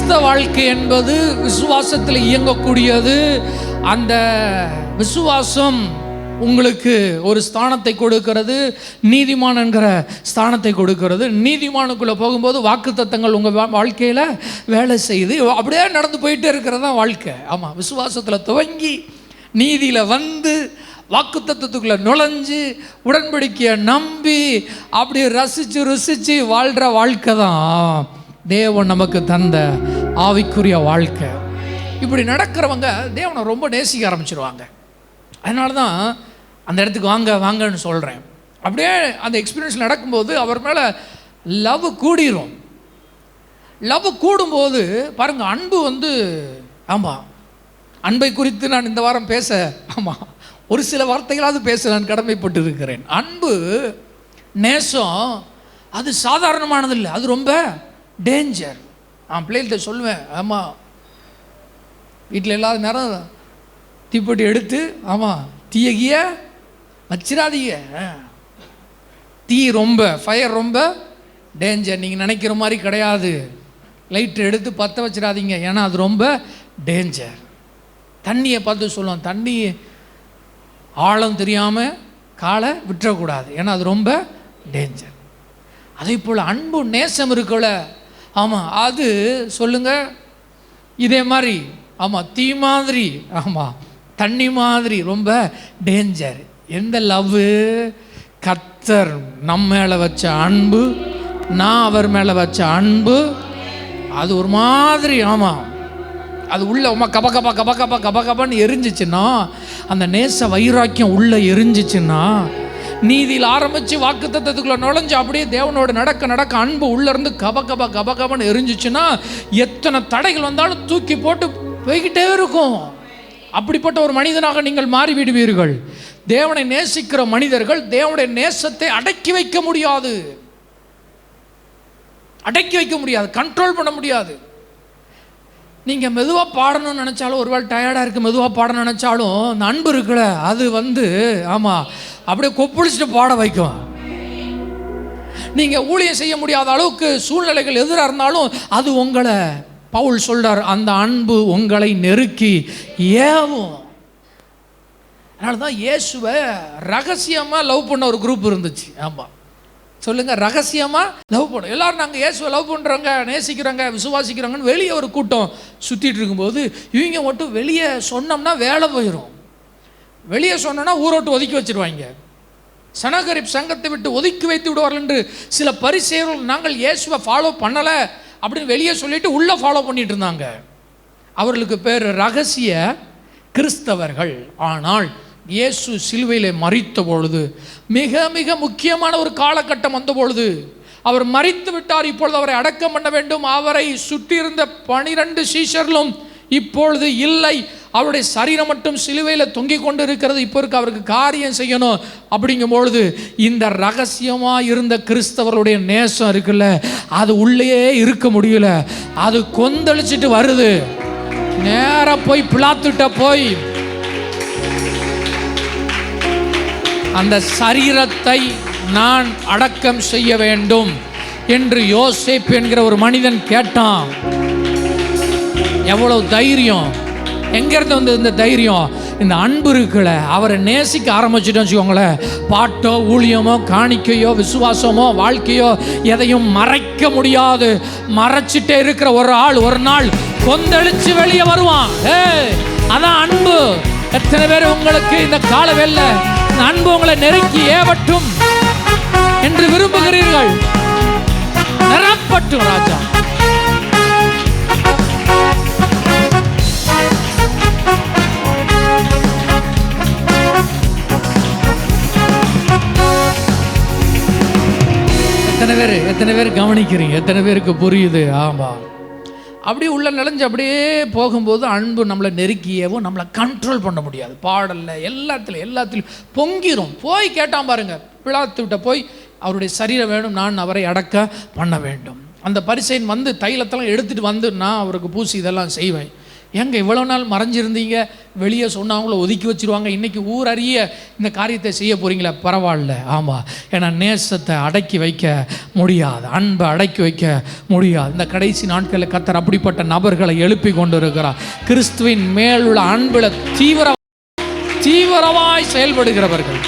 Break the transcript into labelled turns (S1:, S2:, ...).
S1: கிறிஸ்தவ வாழ்க்கை என்பது விசுவாசத்தில் இயங்கக்கூடியது. அந்த விசுவாசம் உங்களுக்கு ஒரு ஸ்தானத்தை கொடுக்கிறது, நீதிமான் என்கிற ஸ்தானத்தை கொடுக்கிறது. நீதிமானுக்குள்ளே போகும்போது வாக்குத்தத்தங்கள் உங்கள் வாழ்க்கையில் வேலை செய்து அப்படியே நடந்து போயிட்டே இருக்கிறது தான் வாழ்க்கை. ஆமாம், விசுவாசத்தில் துவங்கி நீதியில் வந்து வாக்குத்தத்தத்துக்குள்ளே நுழைஞ்சு உடன்படிக்கையை நம்பி அப்படி ரசித்து ருசித்து வாழ்கிற வாழ்க்கை தான் தேவன் நமக்கு தந்த ஆவிக்குரிய வாழ்க்கை. இப்படி நடக்கிறவங்க தேவனை ரொம்ப நேசிக்க ஆரம்பிச்சிருவாங்க. அதனால தான் அந்த இடத்துக்கு வாங்கன்னு சொல்கிறேன். அப்படியே அந்த எக்ஸ்பீரியன்ஸ் நடக்கும்போது அவர் மேலே லவ் கூடிரும். லவ் கூடும்போது பாருங்கள், அன்பு வந்து ஆமாம், அன்பை குறித்து நான் இந்த வாரம் ஆமாம் ஒரு சில வார்த்தைகளாவது பேச நான் கடமைப்பட்டு இருக்கிறேன். அன்பு நேசம் அது சாதாரணமானது இல்லை, அது ரொம்ப டேஞ்சர். நான் பிள்ளைகிட்ட சொல்லுவேன், ஆமாம் வீட்டில் இல்லாத நேரம் தீப்பெட்டி எடுத்து ஆமாம் தீயகிய வச்சிடாதீங்க. தீ ரொம்ப ஃபயர் ரொம்ப டேஞ்சர். நீங்கள் நினைக்கிற மாதிரி கிடையாது. லைட்டர் எடுத்து பற்ற வச்சிடாதீங்க, ஏன்னா அது ரொம்ப டேஞ்சர். தண்ணியை பார்த்து சொல்லுவோம், தண்ணி ஆழம் தெரியாமல் காலை விட்டுறக்கூடாது, ஏன்னா அது ரொம்ப டேஞ்சர். அதே போல் அன்பு நேசம் இருக்குல்ல, ஆமாம் அது சொல்லுங்கள் இதே மாதிரி ஆமாம் தீ மாதிரி ஆமாம் தண்ணி மாதிரி ரொம்ப டேஞ்சர். எந்த லவ்? கர்த்தர் நம்ம மேலே வச்ச அன்பு, நான் அவர் மேலே வச்ச அன்பு, அது ஒரு மாதிரி ஆமாம் அது உள்ள கப கபா கப கபா கப கபான்னு எரிஞ்சிச்சுன்னா, அந்த நேச வைராக்கியம் உள்ளே எரிஞ்சிச்சுன்னா, நீதியில் ஆரம்பித்து வாக்குத்தத்தத்துக்குள்ளே நுழைஞ்சு அப்படியே தேவனோட நடக்க அன்பு உள்ளேருந்து கப கபா கப கபான்னு எரிஞ்சிச்சுன்னா, எத்தனை தடைகள் வந்தாலும் தூக்கி போட்டு போய்கிட்டே இருக்கும். அப்படிப்பட்ட ஒரு மனிதனாக நீங்கள் மாறிவிடுவீர்கள். தேவனை நேசிக்கிற மனிதர்கள் தேவனுடைய நேசத்தை அடக்கி வைக்க முடியாது, கண்ட்ரோல் பண்ண முடியாது. நீங்கள் மெதுவாக பாடணும்னு நினச்சாலும், ஒருவேளை டயர்டாக இருக்குது மெதுவாக பாடணும்னு நினச்சாலும், அந்த அன்பு இருக்குல்ல அது வந்து ஆமாம் அப்படியே கொப்பளிச்சுட்டு பாட வைக்கும். நீங்கள் ஊழியம் செய்ய முடியாத அளவுக்கு சூழ்நிலைகள் எதிராக இருந்தாலும் அது உங்களை, பவுல் சொல்றார், அந்த அன்பு உங்களை நெருக்கி ஏவும். அதனால தான் இயேசுவை ரகசியமாக லவ் பண்ண ஒரு குரூப் இருந்துச்சு. ஆமாம் சொல்லுங்கள், ரகசியமாக லவ் பண்ணோம். எல்லோரும் நாங்கள் இயேசுவை லவ் பண்ணுறோங்க, நேசிக்கிறோங்க, விசுவாசிக்கிறோங்கன்னு வெளியே ஒரு கூட்டம் சுற்றிட்டு இருக்கும்போது, இவங்க மட்டும் வெளியே சொன்னோம்னா வேலை போயிடும், வெளியே சொன்னோன்னா ஊரோட்டு ஒதுக்கி வச்சுருவாங்க, சனகரிப் சங்கத்தை விட்டு ஒதுக்கி வைத்து விடுவார்கள் என்று சில பரிசேயர்கள் நாங்கள் இயேசுவை ஃபாலோ பண்ணலை அப்படின்னு வெளியே சொல்லிட்டு உள்ளே ஃபாலோ பண்ணிட்டு இருந்தாங்க. அவர்களுக்கு பேர் ரகசிய கிறிஸ்தவர்கள். ஆனால் இயேசு சிலுவையிலே மரித்த பொழுது, மிக மிக முக்கியமான ஒரு காலகட்டம் வந்த பொழுது, அவர் மரித்து விட்டார், இப்பொழுது அவரை அடக்கம் பண்ண வேண்டும். அவரை சுற்றியிருந்த 12 சீஷர்களும் இப்பொழுது இல்லை, அவருடைய சரீரம் மட்டும் சிலுவையில் தொங்கிக் கொண்டு இருக்கிறது. இப்போ இருக்கு, அவருக்கு காரியம் செய்யணும். அப்படிங்கும் பொழுது இந்த ரகசியமாக இருந்த கிறிஸ்தவர்களுடைய நேசம் இருக்குல்ல, அது உள்ளே இருக்க முடியல, அது கொந்தளிச்சிட்டு வருது. நேராக போய் பிலாத்துட்ட போய் அந்த சரீரத்தை நான் அடக்கம் செய்ய வேண்டும் என்று யோசேப்பு என்கிற ஒரு மனிதன் கேட்டான். எவ்வளவு தைரியம்! எங்கேருந்து வந்து இந்த தைரியம்? இந்த அன்பு இருக்குல்ல, அவரை நேசிக்க ஆரம்பிச்சுட்டோம் வச்சுக்கோங்களேன், பாட்டோ ஊழியமோ காணிக்கையோ விசுவாசமோ வாழ்க்கையோ எதையும் மறைக்க முடியாது. மறைச்சிட்டே இருக்கிற ஒரு ஆள் ஒரு நாள் கொந்தளிச்சு வெளியே வருவான். அதான் அன்பு. எத்தனை பேர் உங்களுக்கு இந்த காலவெல்ல அன்பு உங்களை நெருக்கி ஏவட்டும் என்று விரும்புகிறீர்கள்? நிரப்பட்டும் ராஜா. எத்தனை பேர் கவனிக்கிறீங்க? எத்தனை பேருக்கு புரியுது? ஆமாம், அப்படியே உள்ள நுழைஞ்சு அப்படியே போகும்போது அன்பு நம்மளை நெருக்கியவும் நம்மளை கண்ட்ரோல் பண்ண முடியாது. பாடலில் எல்லாத்துலேயும் பொங்கிரும். போய் கேட்டான் பாருங்க, பிலாத்துட்ட போய் அவருடைய சரீரம் வேணும், நான் அவரை அடக்க பண்ண வேண்டும். அந்த பரிசையன் வந்து தைலத்தெல்லாம் எடுத்துகிட்டு வந்து நான் அவருக்கு பூசி இதெல்லாம் செய்வேன். ஏங்க இவ்வளோ நாள் மறைஞ்சிருந்தீங்க, வெளியே சொன்னவங்கள ஒதுக்கி வச்சிருவாங்க, இன்றைக்கி ஊர் அறிய இந்த காரியத்தை செய்ய போகிறீங்களா? பரவாயில்ல. ஆமாம், ஏன்னா நேசத்தை அடக்கி வைக்க முடியாது, அன்பை அடக்கி வைக்க முடியாது. இந்த கடைசி நாட்களில் கர்த்தர் அப்படிப்பட்ட நபர்களை எழுப்பி கொண்டு இருக்கிறார். கிறிஸ்துவின் மேலுள்ள அன்பில் தீவிரமாய் செயல்படுகிறவர்கள்.